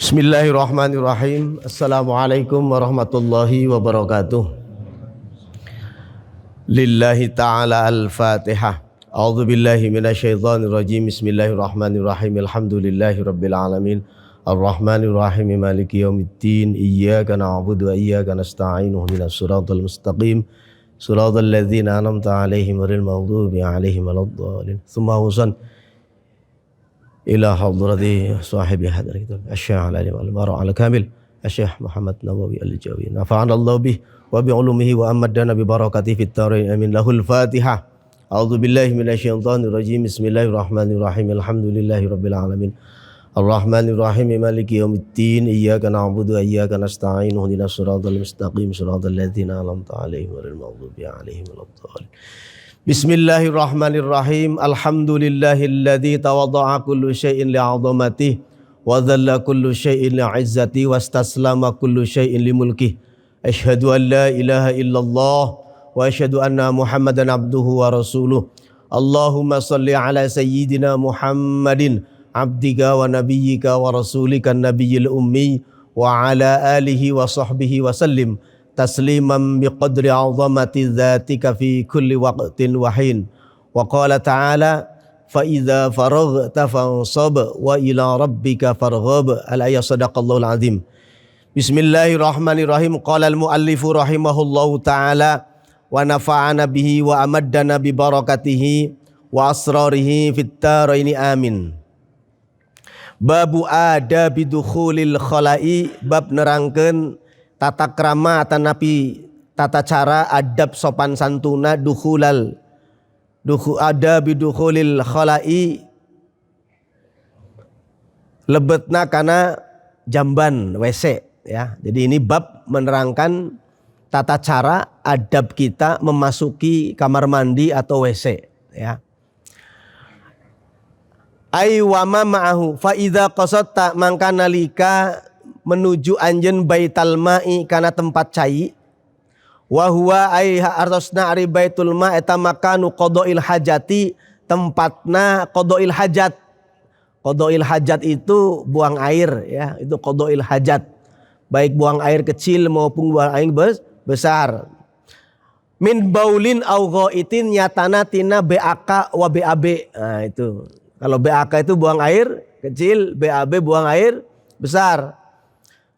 Bismillahirrahmanirrahim. Assalamualaikum warahmatullahi wabarakatuh. Lillahi ta'ala al-fatihah. A'udzu billahi minasyaitonir rajim. Bismillahirrahmanirrahim. Alhamdulillahi rabbil alamin. Arrahmanirrahim. Maliki yaumiddin. Iyyaka na'budu wa iyyaka nasta'in. Ihdinas siratal mustaqim. Siratal ladzina an'amta 'alaihim ghairil maghdubi 'alaihim waladdallin. Tsumma husan ila hadrati sahibi hadar kitab Asy-Syaikh Al-Alim Al-Bara' Al-Kamil Asy-Syaikh Muhammad Nawawi Al-Jawi. Nafa'ana Allah bih wa bi ulumihi wa amadana bi barakatihi fit dharain amin. Lahul Fatihah. A'udzu billahi minasyaitonir rajim. Bismillahirrahmanirrahim. Alhamdulillahi rabbil alamin. Arrahmanirrahim. Maliki yaumiddin. Iyyaka na'budu wa iyyaka nasta'in. Ihdinas siratal mustaqim. Siratal ladzina an'amta 'alaihim ghairil maghdubi 'alaihim waladdallin. Bismillahirrahmanirrahim. Alhamdulillahilladzi tawadda'a kullu syai'in li'azamatihi wa dhalla kullu syai'in li'izzati wastaslama kullu syai'in limulkihi. Asyhadu an la ilaha illallah wa asyhadu anna Muhammadan abduhu wa rasuluh. Allahumma shalli ala sayyidina Muhammadin abdika wa nabiyyika wa rasulika nabiyil ummi wa ala alihi wa sahbihi wa sallim tasliman biqadri azamati dzatika fi kulli waqtin wa hin. Wa qala ta'ala fa idza faraghta fansab wa ila rabbika farghab. Al-ayat sadaqallahul azim. Bismillahirrahmanirrahim. Qala al-muallifu rahimahullahu ta'ala wa nafa'ana bihi wa amaddana bi barakatihi wa asrarihi fit dharaini amin. Babu adabi dukhulil khala'i, bab nerangkeun tata krama atanapi tata cara adab sopan santuna adabi dukhulil khala'i, lebetna kana jamban WC ya. Jadi ini bab menerangkan tata cara adab kita memasuki kamar mandi atau WC ya. Ai wa ma ma'ahu fa idza qasadta mangka nalika menuju anjeun baital ma'i kana tempat cai, wa huwa ai artosna ari baitul ma' eta makanu qadail hajati, tempatna qadail hajat. Qadail hajat itu buang air ya, itu qadail hajat. Baik buang air kecil maupun buang air besar. Min baulin au ghaitin nyatana tina BAK wa BAB. Nah itu. Kalau BAK itu buang air kecil, BAB buang air besar.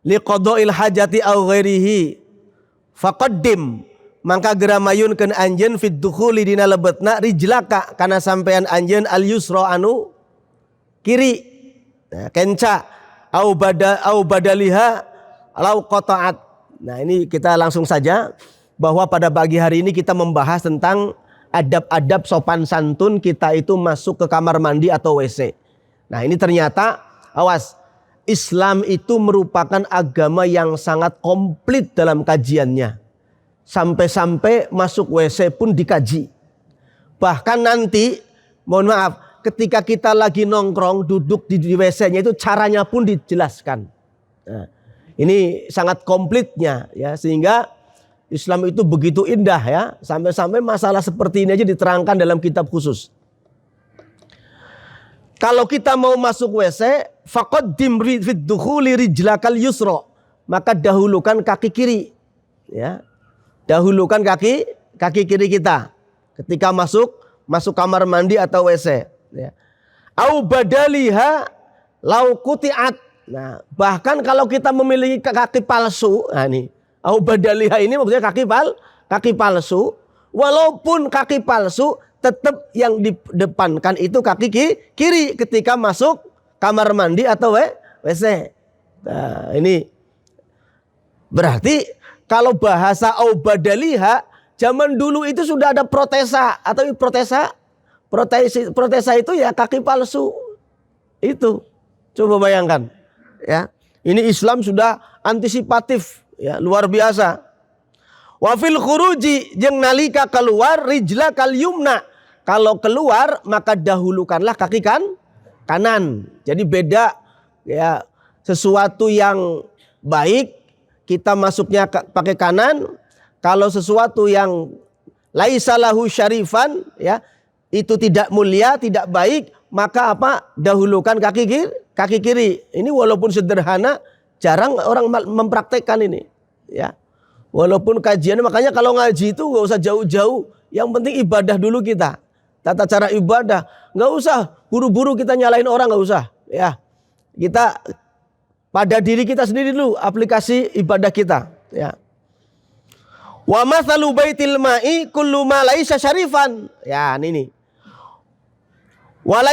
Liqada'il hajati aw ghairihi faqaddim mangka geramayunkeun anjeun fid dukhuli dina lebetna rijlaka kana sampean anjeun al yusra anu kiri. Nah, kenca au badaliha law qata'at. Nah, ini kita langsung saja bahwa pada pagi hari ini kita membahas tentang adab-adab sopan santun kita itu masuk ke kamar mandi atau WC. Nah, ini ternyata awas, Islam itu merupakan agama yang sangat komplit dalam kajiannya. Sampai-sampai masuk WC pun dikaji. Bahkan nanti, mohon maaf, ketika kita lagi nongkrong, duduk di WC-nya itu caranya pun dijelaskan. Nah, ini sangat komplitnya ya, sehingga Islam itu begitu indah ya. Sampai-sampai masalah seperti ini aja diterangkan dalam kitab khusus. Kalau kita mau masuk WC, faqaddim fid dukhuli rijlakal yusra, maka dahulukan kaki kiri. Ya. Dahulukan kaki kiri kita ketika masuk kamar mandi atau WC, ya. Au badaliha lau quti'at. Nah, bahkan kalau kita memiliki kaki palsu, nah ini, au badaliha ini maksudnya kaki palsu, walaupun kaki palsu tetap yang didepankan itu kaki kiri ketika masuk kamar mandi atau WC. Nah, ini berarti kalau bahasa au badaliha zaman dulu itu sudah ada protesa atau protesa itu ya kaki palsu. Itu coba bayangkan ya. Ini Islam sudah antisipatif ya, luar biasa. Wa fil khuruji jeung nalika keluar rijlakal yumna. Kalau keluar maka dahulukanlah kaki kanan. Jadi beda ya, sesuatu yang baik kita masuknya pakai kanan. Kalau sesuatu yang laisa lahu syarifan ya, itu tidak mulia, tidak baik, maka apa? Dahulukan kaki kaki kiri. Ini walaupun sederhana, jarang orang mempraktekkan ini. Ya, walaupun kajian, makanya kalau ngaji itu nggak usah jauh-jauh. Yang penting ibadah dulu kita. Tata cara ibadah, nggak usah buru-buru kita nyalain orang, nggak usah. Ya, kita pada diri kita sendiri dulu aplikasi ibadah kita. Ya. Wa mathalu baitil ma'i kullu ma laisa syarifan. Ya, ini. Wa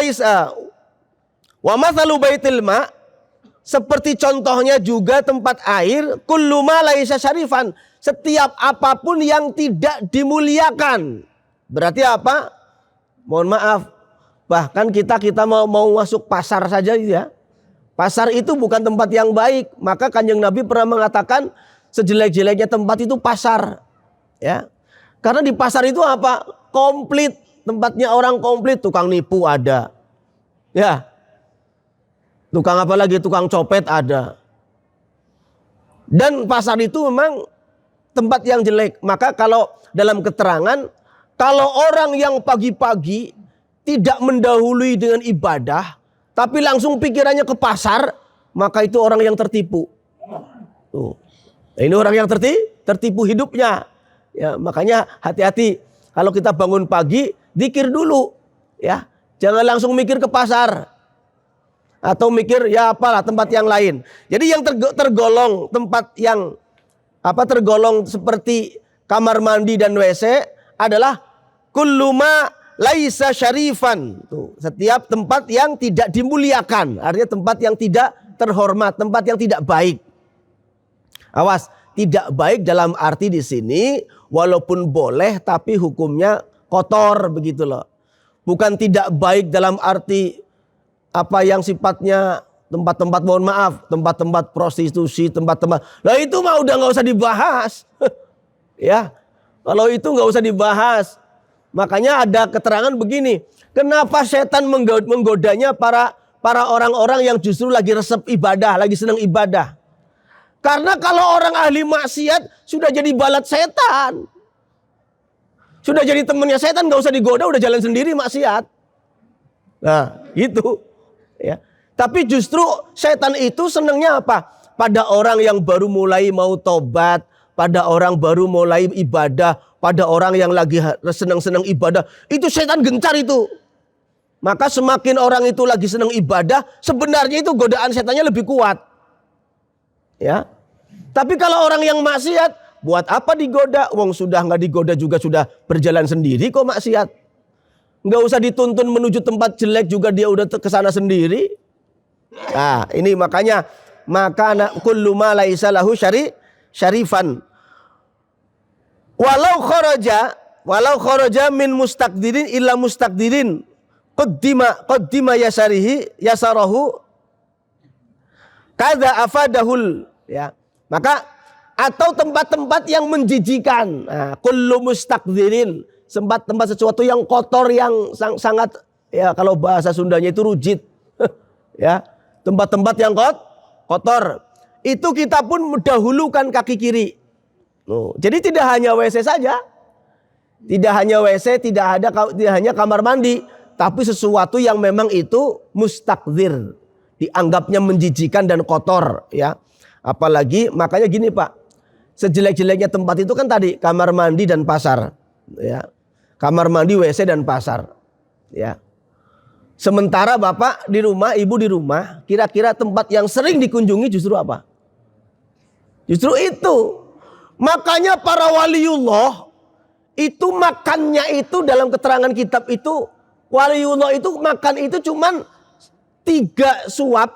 mathalu baitil ma, seperti contohnya juga tempat air, kullu ma laisa syarifan, setiap apapun yang tidak dimuliakan. Berarti apa? Mohon maaf, bahkan kita mau masuk pasar saja ya. Pasar itu bukan tempat yang baik. Maka Kanjeng Nabi pernah mengatakan sejelek-jeleknya tempat itu pasar. Ya. Karena di pasar itu apa? Komplit. Tempatnya orang komplit. Tukang nipu ada. Ya. Tukang apa lagi? Tukang copet ada. Dan pasar itu memang tempat yang jelek. Maka kalau dalam keterangan, kalau orang yang pagi-pagi tidak mendahului dengan ibadah, tapi langsung pikirannya ke pasar, maka itu orang yang tertipu. Tuh. Ini orang yang tertipu hidupnya. Ya, makanya hati-hati kalau kita bangun pagi, zikir dulu. Ya, jangan langsung mikir ke pasar atau mikir ya apalah tempat yang lain. Jadi yang tergolong tempat yang tergolong seperti kamar mandi dan WC adalah kulluma laisa syarifan. Tuh, setiap tempat yang tidak dimuliakan, artinya tempat yang tidak terhormat, tempat yang tidak baik. Awas, tidak baik dalam arti di sini walaupun boleh tapi hukumnya kotor begitu loh. Bukan tidak baik dalam arti apa yang sifatnya tempat-tempat, mohon maaf, tempat-tempat prostitusi, tempat-tempat. Lah itu mah udah nggak usah dibahas. Ya, kalau itu nggak usah dibahas. Makanya ada keterangan begini, kenapa setan menggodanya para orang-orang yang justru lagi resep ibadah, lagi senang ibadah. Karena kalau orang ahli maksiat sudah jadi balat setan, sudah jadi temannya setan, nggak usah digoda, udah jalan sendiri maksiat. Nah, gitu. Ya. Tapi justru setan itu senangnya apa? Pada orang yang baru mulai mau tobat, pada orang baru mulai ibadah, pada orang yang lagi senang-senang ibadah, itu setan gencar itu. Maka semakin orang itu lagi senang ibadah, sebenarnya itu godaan setannya lebih kuat. Ya. Tapi kalau orang yang maksiat, buat apa digoda? Wong sudah nggak digoda juga sudah berjalan sendiri kok maksiat. Nggak usah dituntun menuju tempat jelek juga dia udah kesana sendiri. Nah, ini makanya maka kullu ma laisa lahu syarifan. Walau kharaja min mustaqdirin illa mustaqdirin qaddima yasarahu kada afadahul, ya. Maka atau tempat-tempat yang menjijikan. Nah, kullu mustaqdirin, tempat sesuatu yang kotor, yang sangat, ya kalau bahasa Sundanya itu rujit. Ya, tempat-tempat yang kotor. Itu kita pun mendahulukan kaki kiri. Jadi tidak hanya WC saja, tidak hanya WC, tidak hanya kamar mandi, tapi sesuatu yang memang itu mustaqdir, dianggapnya menjijikan dan kotor, ya. Apalagi makanya gini Pak, sejelek-jeleknya tempat itu kan tadi kamar mandi dan pasar, ya. Kamar mandi, WC dan pasar, ya. Sementara Bapak di rumah, Ibu di rumah, kira-kira tempat yang sering dikunjungi justru apa? Justru itu. Makanya para waliullah itu makannya itu dalam keterangan kitab itu, waliullah itu makan itu cuman 3 suap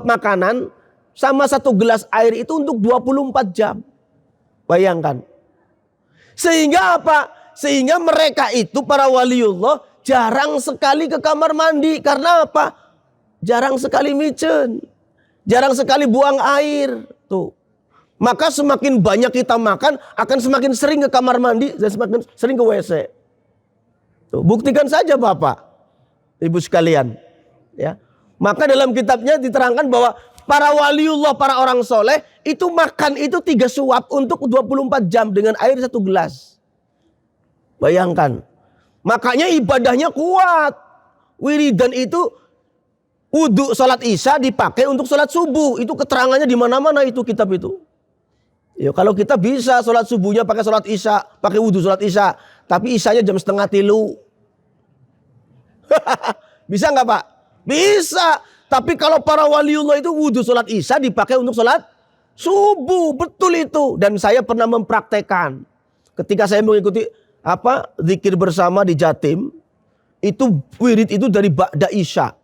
makanan sama 1 gelas air itu untuk 24 jam. Bayangkan. Sehingga apa? Sehingga mereka itu para waliullah jarang sekali ke kamar mandi. Karena apa? Jarang sekali micen. Jarang sekali buang air. Tuh. Maka semakin banyak kita makan, akan semakin sering ke kamar mandi dan semakin sering ke WC. Tuh, buktikan saja Bapak, Ibu sekalian. Ya. Maka dalam kitabnya diterangkan bahwa para waliullah, para orang soleh, itu makan itu 3 suap untuk 24 jam dengan air 1 gelas. Bayangkan. Makanya ibadahnya kuat. Wiridan itu Wudu sholat isya dipakai untuk sholat subuh. Itu keterangannya di mana-mana itu kitab itu. Ya kalau kita bisa sholat subuhnya pakai sholat isya, pakai wudu sholat isya, tapi isyanya jam 2:30. Bisa nggak Pak? Bisa. Tapi kalau para waliullah itu wudu sholat isya dipakai untuk sholat subuh. Betul itu. Dan saya pernah mempraktekkan. Ketika saya mengikuti zikir bersama di Jatim, itu wirid itu dari ba'da isya.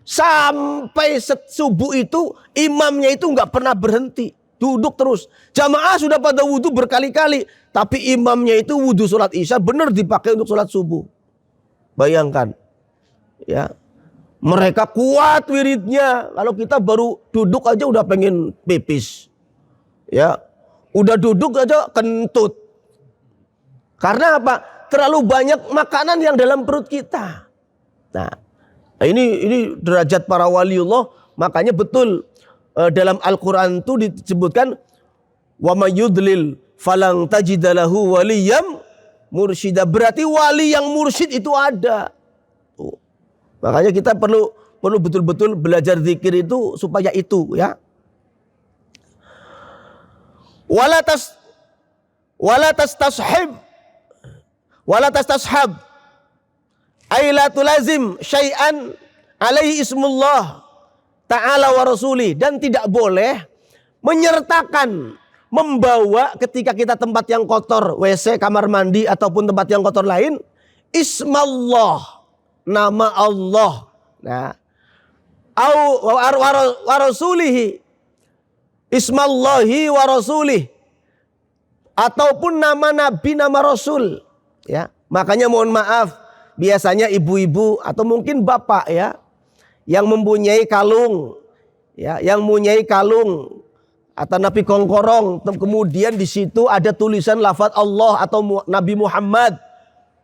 Sampai subuh itu imamnya itu nggak pernah berhenti, duduk terus. Jamaah sudah pada wudhu berkali-kali, tapi imamnya itu wudhu sholat isya benar dipakai untuk sholat subuh. Bayangkan, ya mereka kuat wiridnya. Kalau kita baru duduk aja udah pengen pipis, ya udah duduk aja kentut. Karena apa? Terlalu banyak makanan yang dalam perut kita. Nah, ini derajat para waliullah. Makanya betul dalam Al-Quran itu disebutkan wa may yudlil falang tajidalahu waliyam mursyida. Berarti wali yang mursyid itu ada. Makanya kita perlu betul-betul belajar zikir itu supaya itu, ya. Wala tastashab ay la tulazim syai'an alaihi ismullah ta'ala wa rasuli. Dan tidak boleh menyertakan, membawa ketika kita tempat yang kotor, WC, kamar mandi ataupun tempat yang kotor lain, ismallah, nama Allah. Nah, au wa rasulihi, ismallahi wa rasulih, ataupun nama nabi, nama rasul. Ya, makanya mohon maaf, biasanya ibu-ibu atau mungkin bapak, ya, yang mempunyai kalung, ya, yang mempunyai kalung atau napi kongkorong, kemudian di situ ada tulisan lafaz Allah atau Nabi Muhammad,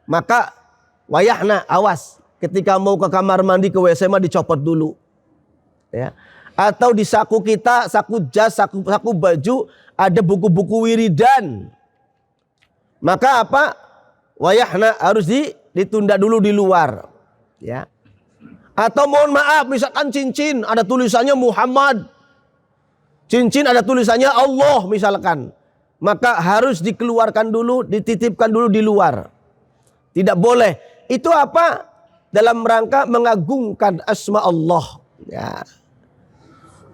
maka wayahna, awas, ketika mau ke kamar mandi, ke WC mah dicopot dulu, ya. Atau di saku kita, saku jas, saku baju ada buku-buku wiridan, maka apa? Wayahna harus ditunda dulu di luar, ya. Atau mohon maaf, misalkan cincin ada tulisannya Muhammad, cincin ada tulisannya Allah misalkan, maka harus dikeluarkan dulu, dititipkan dulu di luar. Tidak boleh. Itu apa? Dalam rangka mengagungkan asma Allah, ya.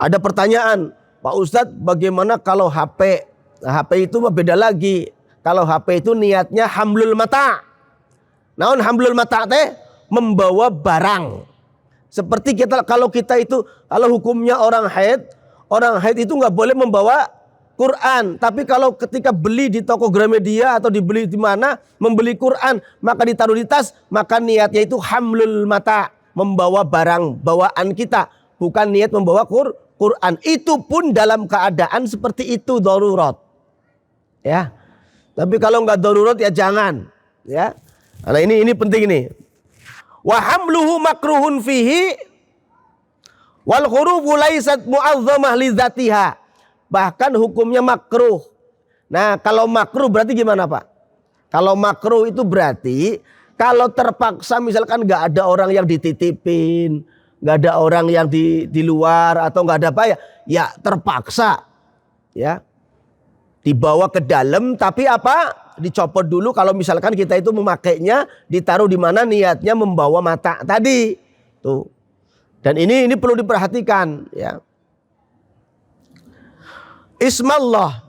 Ada pertanyaan, Pak Ustadz, bagaimana kalau HP? Nah, HP itu beda lagi. Kalau HP itu niatnya hamlul mata. Naon hamlul mata teh? Membawa barang. Seperti kalau kita itu, kalau hukumnya orang haid itu nggak boleh membawa Quran. Tapi kalau ketika beli di toko Gramedia atau dibeli di mana, membeli Quran, maka ditaruh di tas, maka niatnya itu hamlul mata, membawa barang bawaan kita, bukan niat membawa Quran. Itu pun dalam keadaan seperti itu darurat, ya. Tapi kalau nggak darurat ya jangan, ya. Nah ini penting nih. Wa hamluhu makruhun fihi wal khurufu laysat mu'azzamah li dzatiha. Bahkan hukumnya makruh. Nah, kalau makruh berarti gimana, Pak? Kalau makruh itu berarti kalau terpaksa, misalkan nggak ada orang yang dititipin, nggak ada orang yang di luar atau nggak ada apa, ya terpaksa, ya. Dibawa ke dalam, tapi apa? Dicopot dulu kalau misalkan kita itu memakainya, ditaruh di mana niatnya membawa mata tadi. Tuh. Dan ini perlu diperhatikan, ya. Ismallah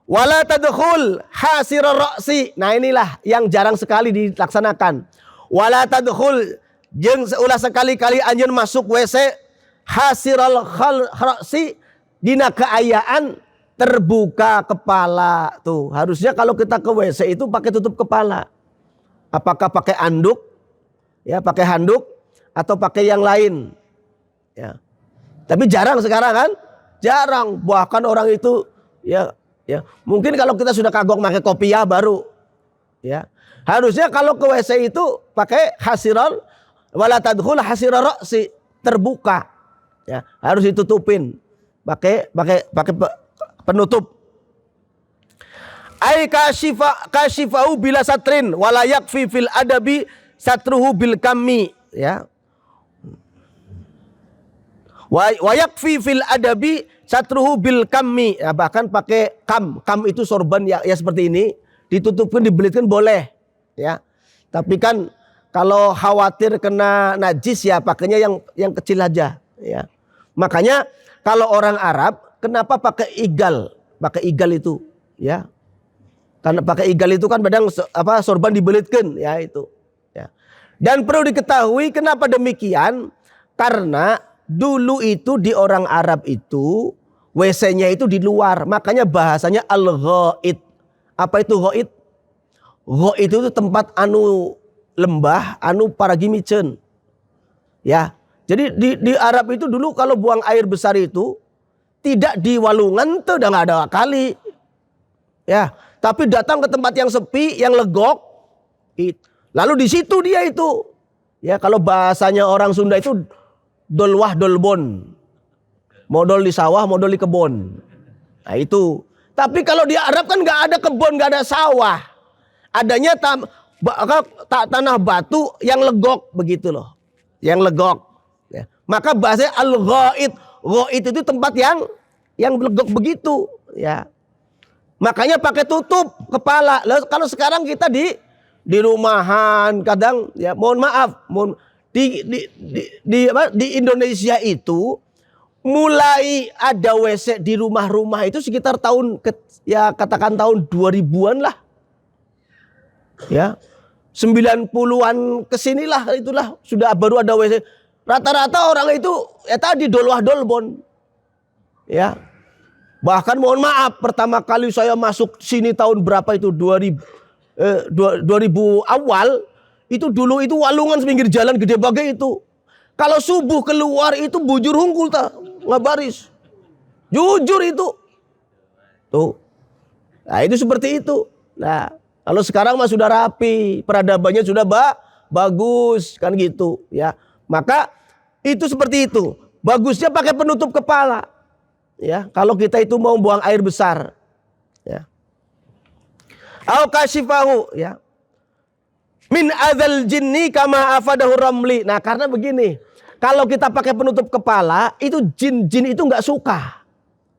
wala tadkhul hasirar ra'si. Nah, inilah yang jarang sekali dilaksanakan. Wala tadkhul, jeung ulah sekali-kali anjeun masuk WC hasiral ra'si, dina keayaan terbuka kepala. Tuh, harusnya kalau kita ke WC itu pakai tutup kepala. Apakah pakai anduk, ya, pakai handuk atau pakai yang lain, ya. Tapi jarang sekarang kan? Jarang. Bahkan orang itu, ya, mungkin kalau kita sudah kagok pakai kopiah baru, ya. Harusnya kalau ke WC itu pakai hasiral wala tadkhul hasirar ra'si, terbuka, ya. Harus ditutupin. Pakai penutup. Ai kasifau bila satrin wala yakfi fil adabi satruhu bil kammi, ya. Wa yakfi fil adabi satruhu bil kammi. Ya, bahkan pakai kam. Kam itu sorban ya seperti ini, ditutupkan, dibelitkan boleh, ya. Tapi kan kalau khawatir kena najis ya pakainya yang kecil aja, ya. Makanya kalau orang Arab kenapa pakai igal? Pakai igal itu, ya. Karena pakai igal itu kan kadang sorban dibelitkan, ya itu. Ya. Dan perlu diketahui kenapa demikian? Karena dulu itu di orang Arab itu WC-nya itu di luar, makanya bahasanya al-ghaid. Apa itu ghaid? Ghaid itu tempat anu lembah, anu paragimicen. Ya. Jadi di Arab itu dulu kalau buang air besar itu tidak di walungan tuh udah nggak ada kali. Ya, tapi datang ke tempat yang sepi, yang legok. Lalu di situ dia itu. Ya, kalau bahasanya orang Sunda itu dolwah dolbon. Modal di sawah, modal di kebun. Nah itu. Tapi kalau di Arab kan nggak ada kebun, nggak ada sawah. Adanya tanah batu yang legok begitu loh. Yang legok. Ya. Maka bahasanya al-ghaid. Ghaid itu tempat yang legok begitu. Ya. Makanya pakai tutup kepala. Lalu kalau sekarang kita di rumahan kadang ya mohon maaf, di Indonesia itu mulai ada WC di rumah-rumah itu sekitar ya katakan tahun 2000-an lah. Ya. 90-an kesinilah itulah sudah baru ada WC. Rata-rata orang itu ya tadi dolwah dolbon. Ya. Bahkan mohon maaf pertama kali saya masuk sini tahun berapa itu 2000 awal itu dulu itu walungan sepinggir jalan gede bagai itu. Kalau subuh keluar itu bujur hungkul tak ngabaris. Jujur itu. Tuh. Nah, itu seperti itu. Nah, kalau sekarang mah sudah rapi, peradabannya sudah bagus kan gitu, ya. Maka itu seperti itu. Bagusnya pakai penutup kepala. Ya, kalau kita itu mau buang air besar. Ya. Au kashifahu, ya. Min adzal jinni kama afadahu ramli. Nah, karena begini, kalau kita pakai penutup kepala, itu jin-jin itu nggak suka.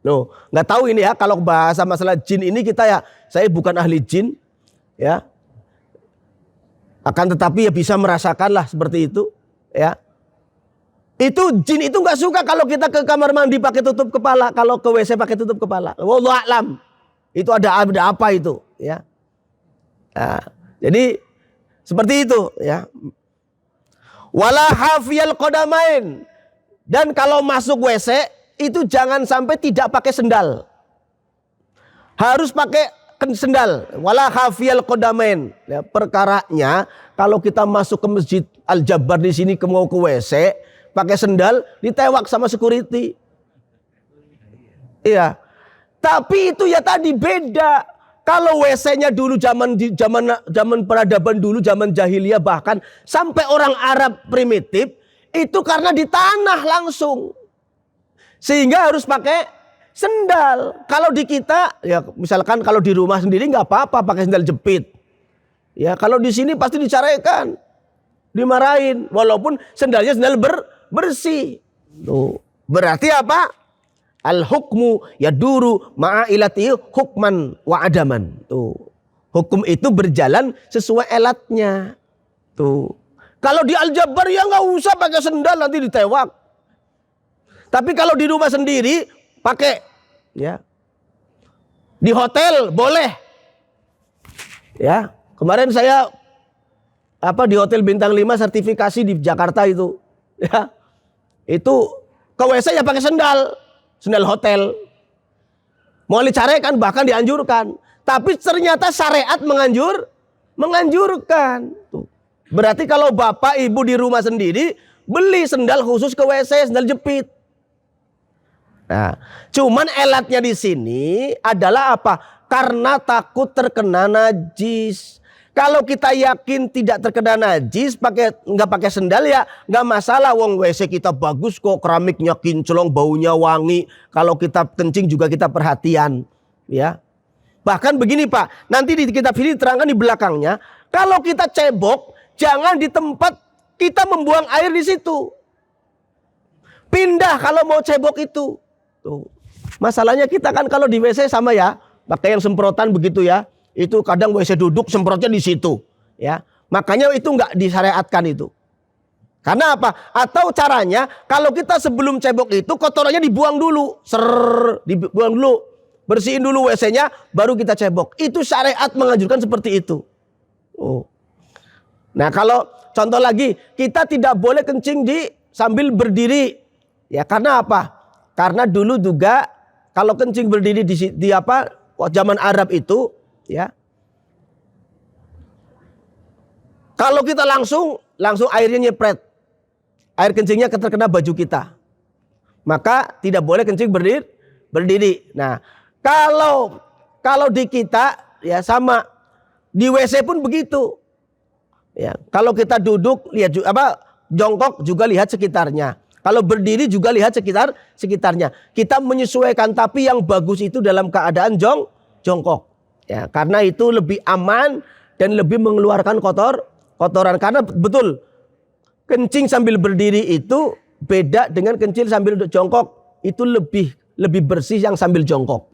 Loh, nggak tahu ini ya, kalau bahasa masalah jin ini kita ya, saya bukan ahli jin, ya. Akan tetapi ya bisa merasakan lah seperti itu, ya. Itu jin itu nggak suka kalau kita ke kamar mandi pakai tutup kepala, kalau ke WC pakai tutup kepala. Wallahu a'lam. Itu ada apa itu, ya. Nah, jadi seperti itu, ya. Wala hafiyal qadamain. Dan kalau masuk WC itu jangan sampai tidak pakai sendal. Harus pakai sendal. Wala hafiyal qadamain. Ya, perkaranya kalau kita masuk ke Masjid Al-Jabbar di sini mau ke WC pakai sendal ditewak sama security. Iya. Tapi itu ya tadi beda. Kalau WC-nya dulu zaman peradaban dulu, zaman jahiliyah bahkan sampai orang Arab primitif itu karena di tanah langsung. Sehingga harus pakai sendal. Kalau di kita ya misalkan kalau di rumah sendiri nggak apa-apa pakai sendal jepit. Ya kalau di sini pasti diceraikan. Dimarahin walaupun sendalnya sendal bersih. Tuh. Berarti apa? Al-hukmu yaduru ma'ilati hukman wa adaman. Tuh. Hukum itu berjalan sesuai elatnya. Tuh. Kalau di Al-Jabbar ya nggak usah pakai sendal nanti ditewak. Tapi kalau di rumah sendiri pakai, ya. Di hotel boleh. Ya, kemarin saya di hotel bintang 5 sertifikasi di Jakarta itu, ya. Itu ke WC ya pakai sendal hotel. Mau dicarekan bahkan dianjurkan. Tapi ternyata syariat menganjurkan. Tuh. Berarti kalau bapak ibu di rumah sendiri beli sendal khusus ke WC, sendal jepit. Nah, cuman elatnya di sini adalah apa? Karena takut terkena najis. Kalau kita yakin tidak terkena najis, nggak pakai sendal ya nggak masalah. Wong WC kita bagus kok, keramiknya kinclong, baunya wangi. Kalau kita kencing juga kita perhatian, ya. Bahkan begini Pak, nanti di kitab ini diterangkan di belakangnya, kalau kita cebok, jangan di tempat kita membuang air di situ. Pindah kalau mau cebok itu. Tuh. Masalahnya kita kan kalau di WC sama ya, pakai yang semprotan begitu ya. Itu kadang WC duduk semprotnya di situ, ya. Makanya itu nggak disyariatkan itu. Karena apa? Atau caranya kalau kita sebelum cebok itu kotorannya dibuang dulu, dibuang dulu, bersihin dulu WC-nya, baru kita cebok. Itu syariat menganjurkan seperti itu. Oh. Nah kalau contoh lagi, kita tidak boleh kencing sambil berdiri. Ya karena apa? Karena dulu juga kalau kencing berdiri di zaman Arab itu, ya. Kalau kita langsung airnya nyepret. Air kencingnya terkena baju kita. Maka tidak boleh kencing berdiri. Nah, kalau di kita ya sama, di WC pun begitu. Ya, kalau kita duduk lihat jongkok juga lihat sekitarnya. Kalau berdiri juga lihat sekitarnya. Kita menyesuaikan, tapi yang bagus itu dalam keadaan jongkok. Ya, karena itu lebih aman dan lebih mengeluarkan kotoran. Karena betul kencing sambil berdiri itu beda dengan kencing sambil jongkok. Itu lebih bersih yang sambil jongkok.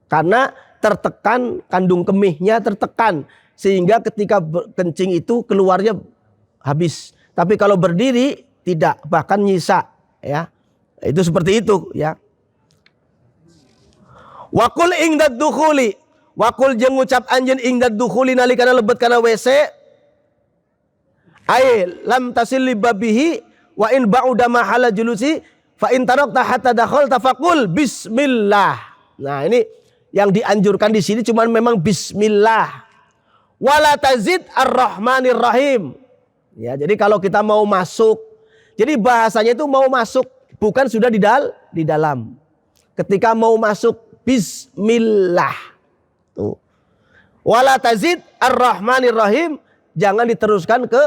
Karena tertekan, kandung kemihnya tertekan. Sehingga ketika kencing itu keluarnya habis. Tapi kalau berdiri tidak, bahkan nyisa, ya. Itu seperti itu, ya. Wakul ingdad dukhuli. Wakul jeung ngucap anjeun ingdad dukhuli nalikana lebet kana WC. Ai lam tasil li babihi wa in ba'uda mahala julusi fa in tarakta hatta dakhalta faqul bismillah. Nah, ini yang dianjurkan di sini cuman memang bismillah. Wala tazid ar-rahmanir rahim. Ya, jadi kalau kita mau masuk, jadi bahasanya itu mau masuk, bukan sudah di dalam. Ketika mau masuk, bismillah. Tuh. Wala tazid ar-rahmanir rahim, jangan diteruskan ke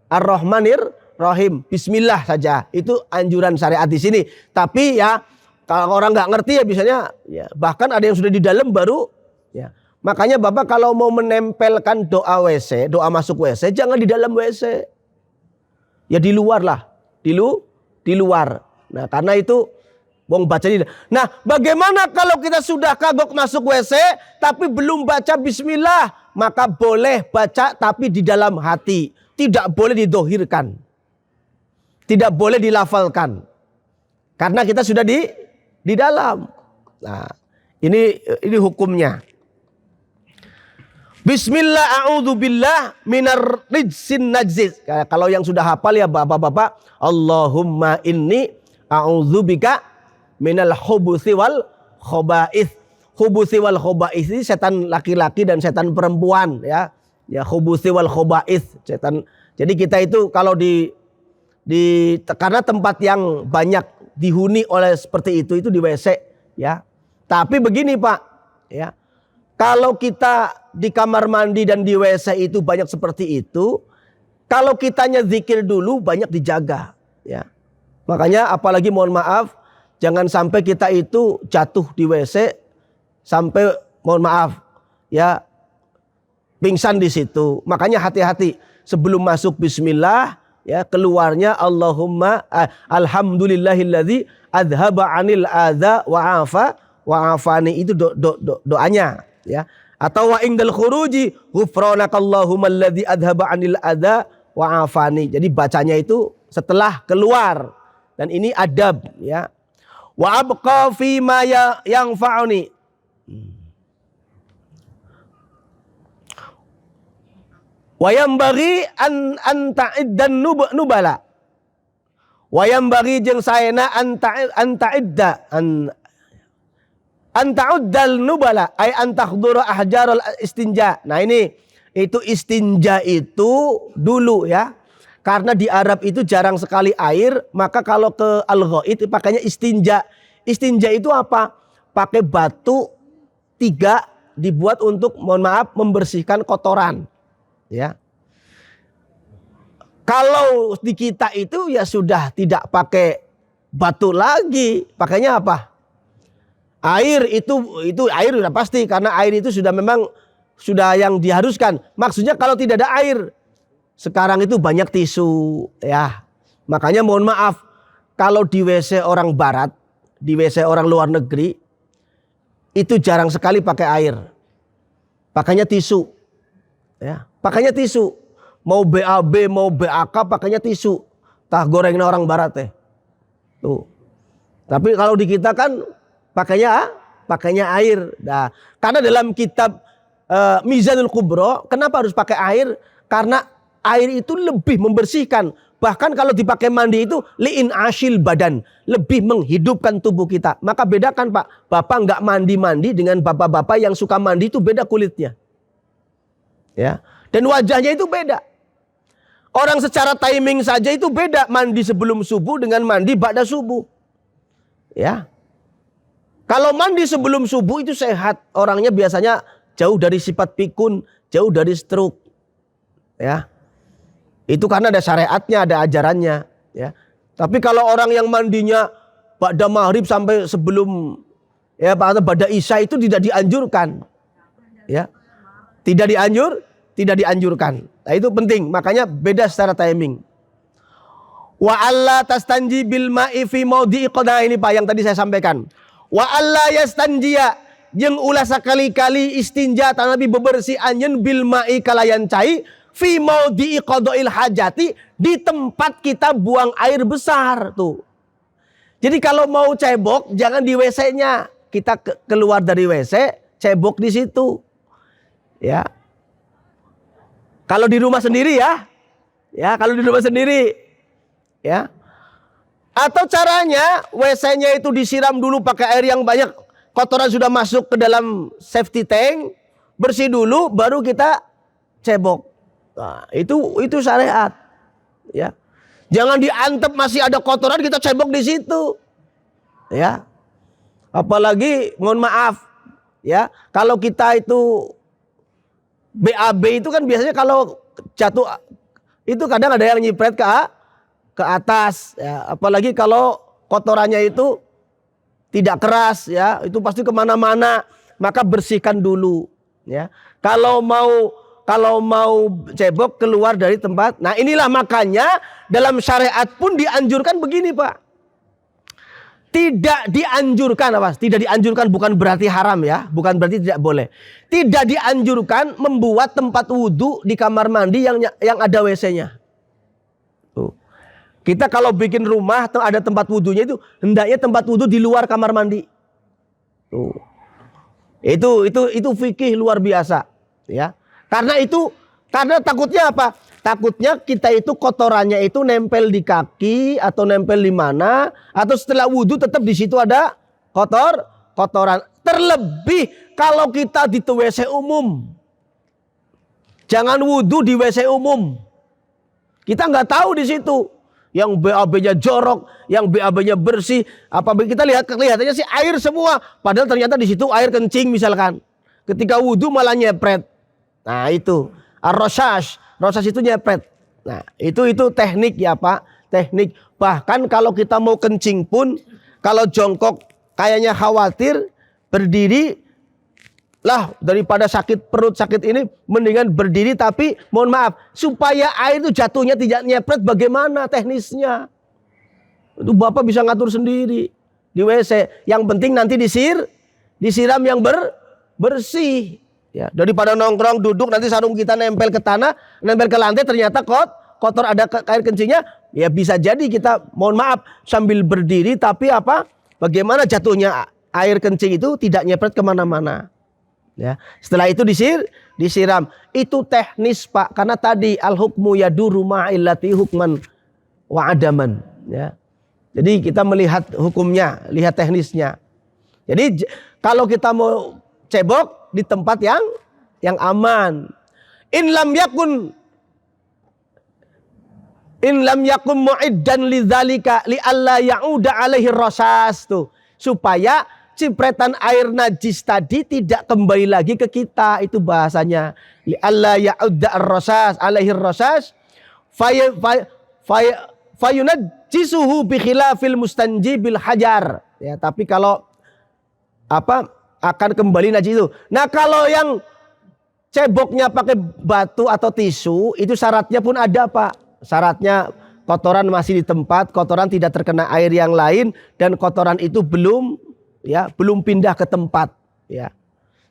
ar-rahmanir rahim. Bismillah saja. Itu anjuran syariat di sini. Tapi ya kalau orang nggak ngerti ya biasanya ya, bahkan ada yang sudah di dalam baru ya. Makanya Bapak kalau mau menempelkan doa WC, doa masuk WC, jangan di dalam WC. Ya di luar lah, di luar. Nah karena itu wong baca di. Nah bagaimana kalau kita sudah kagok masuk WC tapi belum baca bismillah, maka boleh baca tapi di dalam hati, tidak boleh didohirkan, tidak boleh dilafalkan, karena kita sudah di dalam. Nah ini hukumnya. Bismillah a'udzubillah minar rijsin najis. Kalau yang sudah hafal ya bapak-bapak, Allahumma inni a'udzubika minal khubuthi wal khaba'ith. Khubuthi wal khaba'ith ini setan laki-laki dan setan perempuan ya. Ya khubuthi wal khaba'ith, setan. Jadi kita itu kalau karena tempat yang banyak dihuni oleh seperti itu di WC ya. Tapi begini Pak, ya. Kalau kita di kamar mandi dan di WC itu banyak seperti itu, kalau kitanya zikir dulu banyak dijaga, ya. Makanya apalagi mohon maaf, jangan sampai kita itu jatuh di WC sampai mohon maaf, ya, pingsan di situ. Makanya hati-hati sebelum masuk bismillah, ya, keluarnya Allahumma alhamdulillahilladzi adhaba 'anil adza wa afani, itu doanya. Ya, atau wa indal khuruji ghufranakallahumma alladzi adhaba 'anil adza wa afani. Jadi bacanya itu setelah keluar, dan ini adab ya. Wa abqa fi ma yanfa'uni. Wa yanbaghi an ta'iddan nubala. Wa yanbaghi jeung saena an ta'idda anta'uddal nubala ay antakhdura ahjarul istinja. Nah ini itu istinja itu dulu ya. Karena di Arab itu jarang sekali air, maka kalau ke al-ghaid pakainya istinja. Istinja itu apa? Pakai batu 3 dibuat untuk mohon maaf membersihkan kotoran. Ya. Kalau di kita itu ya sudah tidak pakai batu lagi, pakainya apa? Air itu air sudah pasti, karena air itu sudah memang sudah yang diharuskan. Maksudnya kalau tidak ada air, sekarang itu banyak tisu ya. Makanya mohon maaf, kalau di WC orang barat, di WC orang luar negeri, itu jarang sekali pakai air. Pakainya tisu. Ya, pakainya tisu. Mau BAB, mau BAK, pakainya tisu. Tah gorengnya orang barat teh. Tuh. Tapi kalau di kita kan pakainya air. Nah, karena dalam kitab Mizanul Kubro, kenapa harus pakai air? Karena air itu lebih membersihkan. Bahkan kalau dipakai mandi itu li'in asyil badan, lebih menghidupkan tubuh kita. Maka bedakan Pak, Bapak nggak mandi-mandi dengan bapak-bapak yang suka mandi, itu beda kulitnya. Ya, dan wajahnya itu beda. Orang secara timing saja itu beda, mandi sebelum subuh dengan mandi ba'da subuh. Ya. Kalau mandi sebelum subuh itu sehat, orangnya biasanya jauh dari sifat pikun, jauh dari stroke. Ya. Itu karena ada syariatnya, ada ajarannya, ya. Tapi kalau orang yang mandinya ba'da maghrib sampai sebelum ya ba'da isya itu tidak dianjurkan. Ya. Tidak dianjurkan. Nah, itu penting, makanya beda secara timing. Wa alla tastanji bil ma'i fi maudhi'i qada, ini Pak yang tadi saya sampaikan. Wa alla yastanjiya, jeung ulah sakali-kali istinja tanapi bebersih anjeun bil ma'i kalayan cai fi maudhi'i qadail hajati, di tempat kita buang air besar tuh. Jadi kalau mau cebok jangan di WC-nya. Kita keluar dari WC, cebok di situ. Ya. Kalau di rumah sendiri ya. Ya, kalau di rumah sendiri. Ya. Atau caranya WC-nya itu disiram dulu pakai air yang banyak, kotoran sudah masuk ke dalam safety tank, bersih dulu baru kita cebok. Nah, itu syariat. Ya. Jangan diantep masih ada kotoran kita cebok di situ. Ya. Apalagi mohon maaf ya, kalau kita itu BAB itu kan biasanya kalau jatuh itu kadang ada yang nyipret ke atas ya. Apalagi kalau kotorannya itu tidak keras ya, itu pasti kemana-mana, maka bersihkan dulu ya. Kalau mau cebok keluar dari tempat. Nah, inilah makanya dalam syariat pun dianjurkan begini Pak. Tidak dianjurkan apa? Tidak dianjurkan bukan berarti haram ya, bukan berarti tidak boleh. Tidak dianjurkan membuat tempat wudhu di kamar mandi yang ada WC-nya. Tuh. Kita kalau bikin rumah ada tempat wudhunya itu hendaknya tempat wudhu di luar kamar mandi. Tuh. Itu fikih luar biasa ya. Karena takutnya apa? Takutnya kita itu kotorannya itu nempel di kaki atau nempel di mana, atau setelah wudhu tetap di situ ada kotoran. Terlebih kalau kita di WC umum. Jangan wudhu di WC umum. Kita nggak tahu di situ. Yang BAB-nya jorok, yang BAB-nya bersih. Kita kelihatannya sih air semua, padahal ternyata di situ air kencing misalkan. Ketika wudhu malah nyepret. Nah itu ar-rosas itu nyepret. Nah itu teknik ya Pak, teknik. Bahkan kalau kita mau kencing pun, kalau jongkok kayaknya khawatir, berdiri lah daripada sakit perut sakit ini, mendingan berdiri. Tapi mohon maaf, supaya air itu jatuhnya tidak nyepret, bagaimana teknisnya? Itu Bapak bisa ngatur sendiri di WC. Yang penting nanti disiram yang bersih. Ya, daripada nongkrong duduk nanti sarung kita nempel ke tanah, nempel ke lantai, ternyata kotor ada air kencingnya, ya bisa jadi kita mohon maaf sambil berdiri tapi bagaimana jatuhnya air kencing itu tidak nyepret kemana-mana. Ya, setelah itu disiram. Itu teknis Pak, karena tadi al hukmu yaduru ma'illati hukman wa adaman. Ya, jadi kita melihat hukumnya, lihat teknisnya. Jadi kalau kita mau cebok di tempat yang aman. In lam yakun mu'iddan lidzalika li alla ya'uda alaihi rasas tuh. Supaya cipretan air najis tadi tidak kembali lagi ke kita, itu bahasanya. Li alla ya'uda ar-rasas alaihi rasas fayunajjisuhu bi khilafil mustanji bil hajar. Ya, tapi kalau akan kembali najis itu. Nah, kalau yang ceboknya pakai batu atau tisu, itu syaratnya pun ada Pak. Syaratnya kotoran masih di tempat, kotoran tidak terkena air yang lain, dan kotoran itu belum pindah ke tempat. Ya.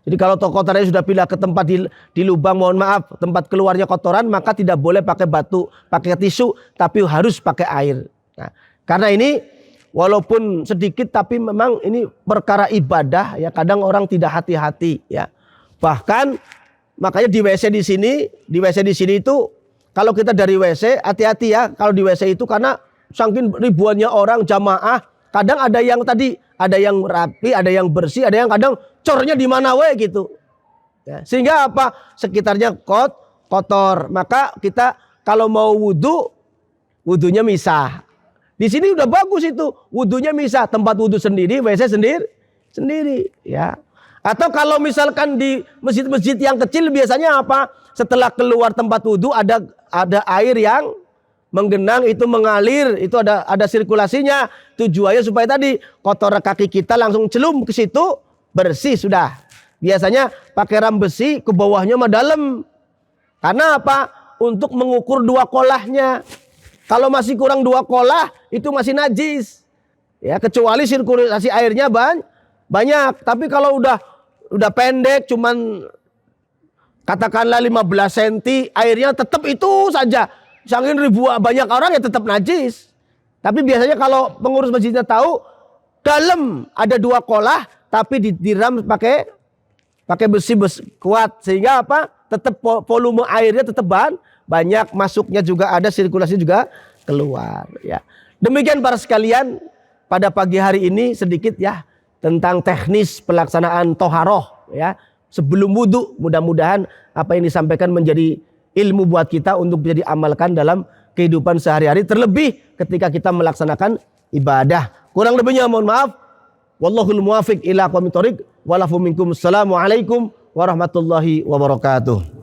Jadi kalau kotorannya sudah pindah ke tempat di lubang, mohon maaf, tempat keluarnya kotoran, maka tidak boleh pakai batu, pakai tisu, tapi harus pakai air. Nah, karena ini walaupun sedikit, tapi memang ini perkara ibadah, ya kadang orang tidak hati-hati, ya. Bahkan makanya di WC di sini itu kalau kita dari WC hati-hati ya, kalau di WC itu karena saking ribuannya orang jamaah, kadang ada yang rapi, ada yang bersih, ada yang kadang cornya di mana gitu. Ya, sehingga apa? Sekitarnya kotor. Maka kita kalau mau wudunya misah. Di sini udah bagus itu, wudunya misah, tempat wudu sendiri, WC sendiri, ya. Atau kalau misalkan di masjid-masjid yang kecil biasanya apa? Setelah keluar tempat wudu ada air yang menggenang, itu mengalir, itu ada sirkulasinya. Tujuannya supaya tadi kotoran kaki kita langsung celum ke situ, bersih sudah. Biasanya pakai ram besi, ke bawahnya mah dalam. Karena apa? Untuk mengukur 2 kolahnya. Kalau masih kurang 2 kolah, itu masih najis. Ya, kecuali sirkulasi airnya banyak. Tapi kalau udah pendek, cuman katakanlah 15 cm, airnya tetap itu saja. Saking banyak orang ya tetap najis. Tapi biasanya kalau pengurus masjidnya tahu, dalam ada 2 kolah, tapi diram pakai besi kuat, sehingga apa? Tetap volume airnya tetap banyak, masuknya juga ada, sirkulasi juga keluar. Ya. Demikian para sekalian, pada pagi hari ini sedikit ya tentang teknis pelaksanaan toharoh ya sebelum wudu. Mudah-mudahan apa yang disampaikan menjadi ilmu buat kita untuk bisa diamalkan dalam kehidupan sehari-hari, terlebih ketika kita melaksanakan ibadah. Kurang lebihnya mohon maaf. Wallahul muwafiq ila aqwamit thoriq. Walafu minkum. Assalamualaikum warahmatullahi wabarakatuh.